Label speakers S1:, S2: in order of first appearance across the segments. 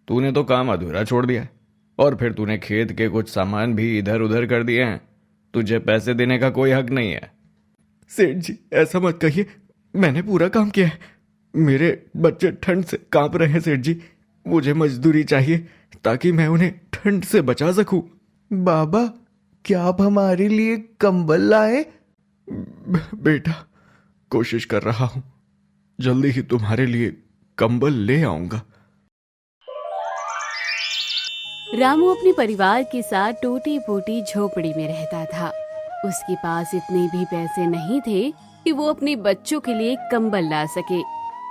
S1: तूने तो काम अधूरा छोड़ दिया है। और फिर तूने खेत के कुछ सामान भी इधर उधर कर दिए हैं। तुझे पैसे देने का कोई हक नहीं है।
S2: सेठ जी, ऐसा मत कहिए। मैंने पूरा काम किया है। मेरे बच्चे ठंड से कांप रहे हैं सेठ जी। मुझे मजदूरी चाहिए ताकि मैं उन्हें ठंड से बचा सकूं।
S3: बाबा, क्या आप हमारे लिए कंबल लाए?
S2: बेटा, कोशिश कर रहा हूं। जल्दी ही तुम्हारे लिए कंबल ले आऊंगा।
S4: रामू अपने परिवार के साथ टूटी फूटी झोपड़ी में रहता था। उसके पास इतने भी पैसे नहीं थे कि वो अपने बच्चों के लिए कंबल ला सके।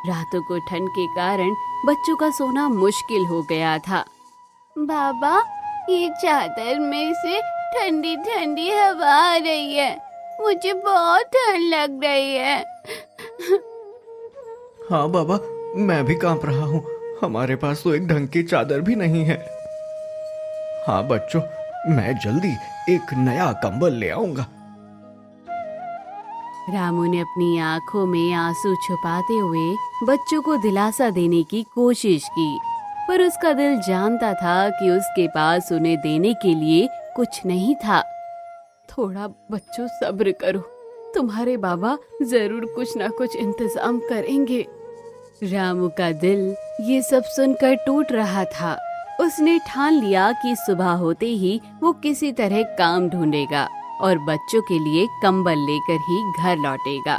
S4: रातों को ठंड के कारण बच्चों का सोना मुश्किल हो गया था। बाबा, ये चादर में से ठंडी ठंडी हवा आ रही है। मुझे बहुत ठंड लग रही है।
S2: हाँ बाबा, मैं भी कांप रहा हूँ। हमारे पास तो एक ढंग की चादर भी नहीं है। हाँ बच्चों, मैं जल्दी एक नया कंबल ले आऊंगा।
S4: रामू ने अपनी आंखों में आंसू छुपाते हुए बच्चों को दिलासा देने की कोशिश की, पर उसका दिल जानता था कि उसके पास उन्हें देने के लिए कुछ नहीं था। थोड़ा बच्चों सब्र करो, तुम्हारे बाबा जरूर कुछ ना कुछ इंतजाम करेंगे। रामू का दिल ये सब सुनकर टूट रहा था। उसने ठान लिया कि सुबह होते ही वो किसी तरह काम ढूंढेगा और बच्चों के लिए कंबल लेकर ही घर लौटेगा।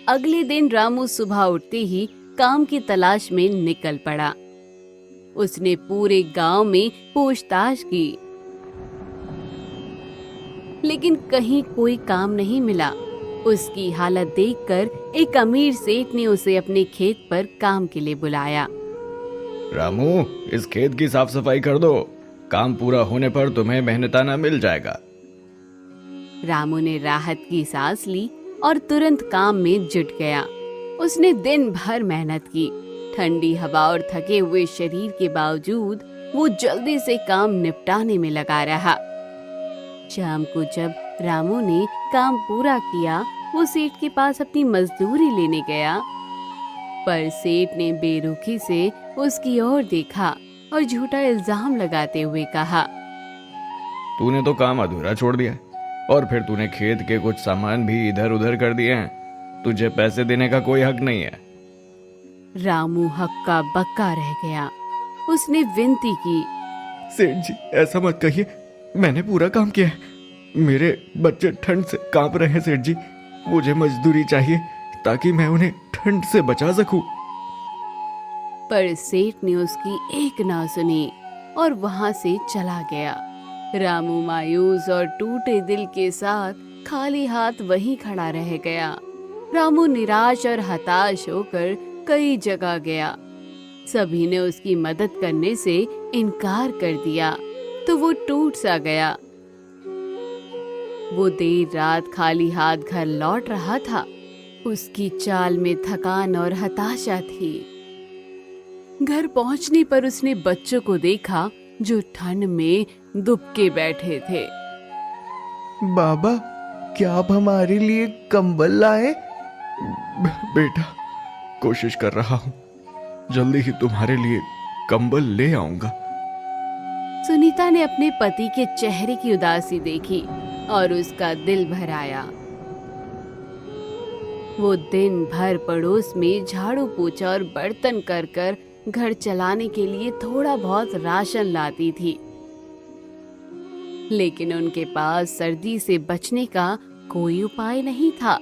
S4: अगले दिन रामू सुबह उठते ही काम की तलाश में निकल पड़ा। उसने पूरे गांव में पूछताछ की, लेकिन कहीं कोई काम नहीं मिला। उसकी हालत देखकर एक अमीर सेठ ने उसे अपने खेत पर काम के लिए बुलाया।
S1: रामू, इस खेत की साफ सफाई कर दो। काम पूरा होने पर तुम्हें मेहनताना मिल जाएगा।
S4: रामू ने राहत की सांस ली और तुरंत काम में जुट गया। उसने दिन भर मेहनत की। ठंडी हवा और थके हुए शरीर के बावजूद वो जल्दी से काम निपटाने में लगा रहा। शाम को जब रामू ने काम पूरा किया, वो सेठ के पास अपनी मजदूरी लेने गया, पर सेठ ने बेरुखी से उसकी ओर देखा और झूठा इल्जाम लगाते हुए कहा,
S1: तूने तो काम अधूरा छोड़ दिया है। और फिर तूने खेत के कुछ सामान भी इधर उधर कर दिए हैं। तुझे पैसे देने का कोई हक नहीं है।
S4: रामू हक्का बक्का रह गया। उसने विनती की,
S2: सेठ जी, ऐसा मत कहिए। मैंने पूरा काम किया है। मेरे बच्चे ठंड से कांप रहे हैं सेठ जी। मुझे मजदूरी चाहिए ताकि मैं उन्हें ठंड से बचा सकूं।
S4: पर सेठ ने उसकी एक ना सुनी और वहां से चला गया। रामू मायूस और टूटे दिल के साथ खाली हाथ वहीं खड़ा रह गया। रामू निराश और हताश होकर कई जगह गया। सभी ने उसकी मदद करने से इनकार कर दिया तो वो टूट सा गया। वो देर रात खाली हाथ घर लौट रहा था। उसकी चाल में थकान और हताशा थी। घर पहुंचने पर उसने बच्चों को देखा जो ठंड में दुबके बैठे थे।
S3: बाबा, क्या आप हमारे लिए कंबल लाए?
S2: बेटा, कोशिश कर रहा हूं। जल्दी ही तुम्हारे लिए कंबल ले आऊंगा।
S4: सुनीता ने अपने पति के चेहरे की उदासी देखी और उसका दिल भर आया। वो दिन भर पड़ोस में झाड़ू पोछा और बर्तन कर कर घर चलाने के लिए थोड़ा बहुत राशन लाती थी, लेकिन उनके पास सर्दी से बचने का कोई उपाय नहीं था।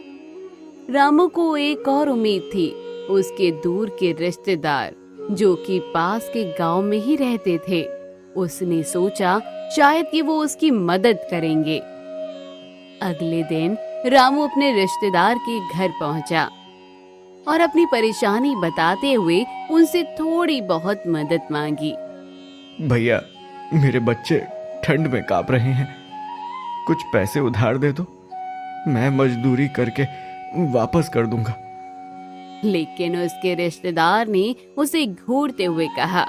S4: रामू को एक और उम्मीद थी, उसके दूर के रिश्तेदार जो कि पास के गांव में ही रहते थे। उसने सोचा शायद कि वो उसकी मदद करेंगे। अगले दिन रामू अपने रिश्तेदार के घर पहुंचा और अपनी परेशानी बताते हुए उनसे थोड़ी बहुत मदद मांगी।
S2: भैया, मेरे बच्चे ठंड में कांप रहे हैं। कुछ पैसे उधार दे दो। मैं मजदूरी करके वापस कर दूंगा।
S4: लेकिन उसके रिश्तेदार ने उसे घूरते हुए कहा,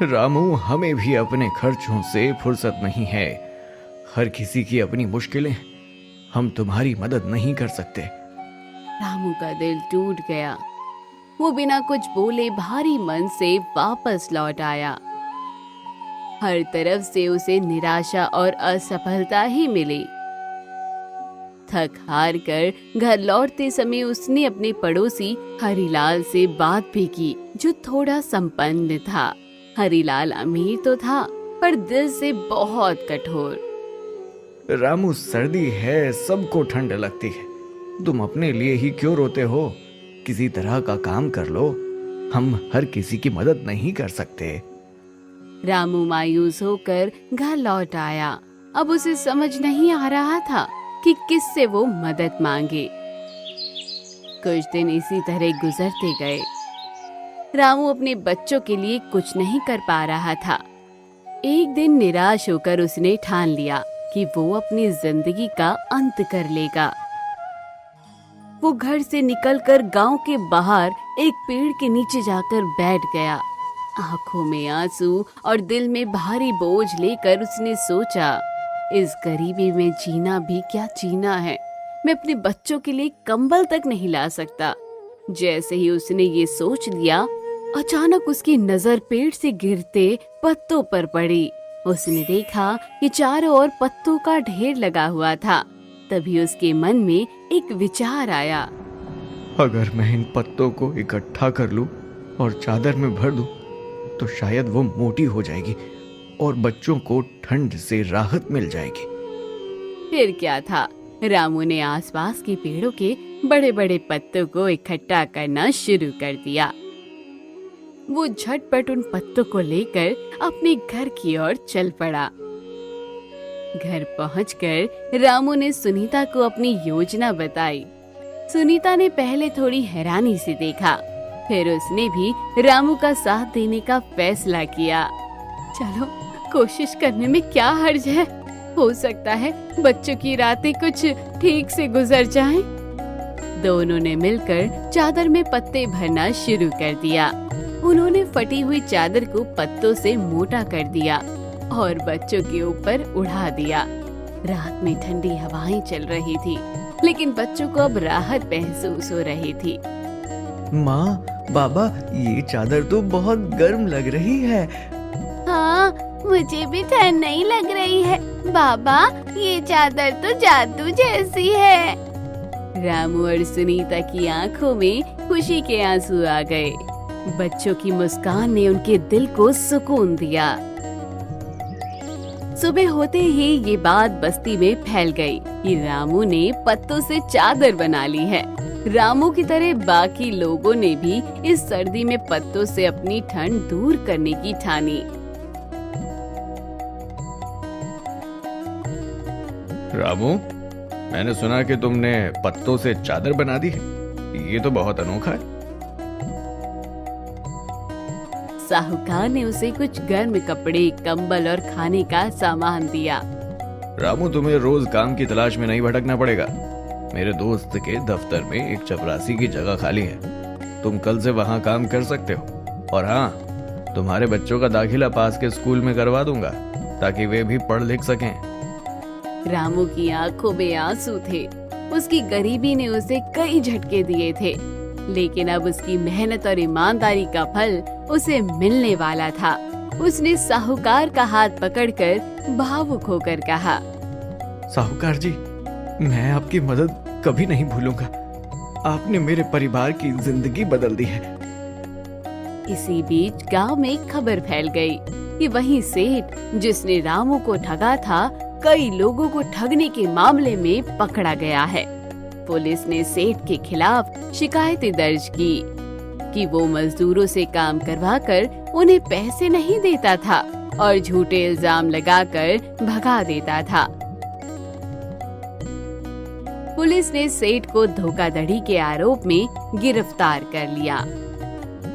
S1: रामू, हमें भी अपने खर्चों से फुर्सत नहीं है। हर किसी की अपनी मुश्किलें। हम तुम्हारी मदद नहीं कर सकते।
S4: रामू का दिल टूट गया। वो बिना कुछ बोले भारी मन से वापस लौट आया। हर तरफ से उसे निराशा और असफलता ही मिली। थक हार कर घर लौटते समय उसने अपने पड़ोसी हरिलाल से बात भी की, जो थोड़ा संपन्न था। हरिलाल अमीर तो था, पर दिल से बहुत कठोर।
S2: रामू, सर्दी है, सबको ठंड लगती है, तुम अपने लिए ही क्यों रोते हो? किसी तरह का काम कर लो, हम हर किसी की मदद नहीं कर सकते।
S4: रामू मायूस होकर घर लौट आया। अब उसे समझ नहीं आ रहा था कि किससे वो मदद मांगे। कुछ दिन इसी तरह गुजरते गए। रामू अपने बच्चों के लिए कुछ नहीं कर पा रहा था। एक दिन निराश होकर उसने ठान लिया कि वो अपनी जिंदगी का अंत कर लेगा। वो घर से निकलकर गांव के बाहर एक पेड़ के नीचे जाकर बैठ गया। आंखों में आंसू और दिल में भारी बोझ लेकर उसने सोचा, इस गरीबी में जीना भी क्या जीना है। मैं अपने बच्चों के लिए कंबल तक नहीं ला सकता। जैसे ही उसने ये सोच लिया, अचानक उसकी नजर पेड़ से गिरते पत्तों पर पड़ी। उसने देखा कि चारों ओर पत्तों का ढेर लगा हुआ था। तभी उसके मन में एक विचार आया।
S2: अगर मैं इन पत्तों को इकट्ठा कर लूं और चादर में भर दूं, तो शायद वो मोटी हो जाएगी और बच्चों को ठंड से राहत मिल जाएगी।
S4: फिर क्या था, रामू ने आसपास के पेड़ों के बड़े बड़े पत्तों को इकट्ठा करना शुरू कर दिया। वो झटपट उन पत्तों को लेकर अपने घर की ओर चल पड़ा। घर पहुंचकर रामू ने सुनीता को अपनी योजना बताई। सुनीता ने पहले थोड़ी हैरानी से देखा, फिर उसने भी रामू का साथ देने का फैसला किया। चलो, कोशिश करने में क्या हर्ज है, हो सकता है बच्चों की रातें कुछ ठीक से गुजर जाएं। दोनों ने मिलकर चादर में पत्ते भरना शुरू कर दिया। उन्होंने फटी हुई चादर को पत्तों से मोटा कर दिया और बच्चों के ऊपर उड़ा दिया। रात में ठंडी हवाएं चल रही थी, लेकिन बच्चों को अब राहत महसूस हो रही थी।
S3: माँ, बाबा, ये चादर तो बहुत गर्म लग रही है।
S5: हाँ, मुझे भी ठंड नहीं लग रही है। बाबा, ये चादर तो जादू जैसी है।
S4: रामू और सुनीता की आंखों में खुशी के आंसू आ गए। बच्चों की मुस्कान ने उनके दिल को सुकून दिया। सुबह होते ही ये बात बस्ती में फैल गई कि रामू ने पत्तों से चादर बना ली है। रामू की तरह बाकी लोगों ने भी इस सर्दी में पत्तों से अपनी ठंड दूर करने की ठानी।
S1: रामू, मैंने सुना कि तुमने पत्तों से चादर बना दी है। ये तो बहुत अनोखा है।
S4: साहूकार ने उसे कुछ गर्म कपड़े, कंबल और खाने का सामान दिया।
S1: रामू, तुम्हें रोज काम की तलाश में नहीं भटकना पड़ेगा। मेरे दोस्त के दफ्तर में एक चपरासी की जगह खाली है, तुम कल से वहाँ काम कर सकते हो। और हाँ, तुम्हारे बच्चों का दाखिला पास के स्कूल में करवा दूंगा, ताकि वे भी पढ़ लिख सकें।
S4: रामू की आंखों में आंसू थे। उसकी गरीबी ने उसे कई झटके दिए थे, लेकिन अब उसकी मेहनत और ईमानदारी का फल उसे मिलने वाला था। उसने साहूकार का हाथ पकड़कर भावुक होकर कहा,
S2: साहूकार जी, मैं आपकी मदद कभी नहीं भूलूंगा। आपने मेरे परिवार की जिंदगी बदल दी है।
S4: इसी बीच गांव में एक खबर फैल गई कि वही सेठ जिसने रामू को ठगा था, कई लोगों को ठगने के मामले में पकड़ा गया है। पुलिस ने सेठ के खिलाफ शिकायतें दर्ज की कि वो मजदूरों से काम करवाकर उन्हें पैसे नहीं देता था और झूठे इल्जाम लगाकर भगा देता था। पुलिस ने सेठ को धोखाधड़ी के आरोप में गिरफ्तार कर लिया।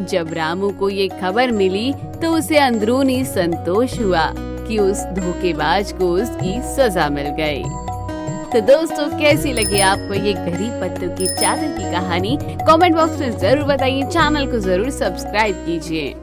S4: जब रामू को ये खबर मिली तो उसे अंदरूनी संतोष हुआ कि उस धोखेबाज को उसकी सजा मिल गई। तो दोस्तों, कैसी लगी आपको ये गरीब पत्तों की चादर की कहानी? कमेंट बॉक्स में जरूर बताइए। चैनल को जरूर सब्सक्राइब कीजिए।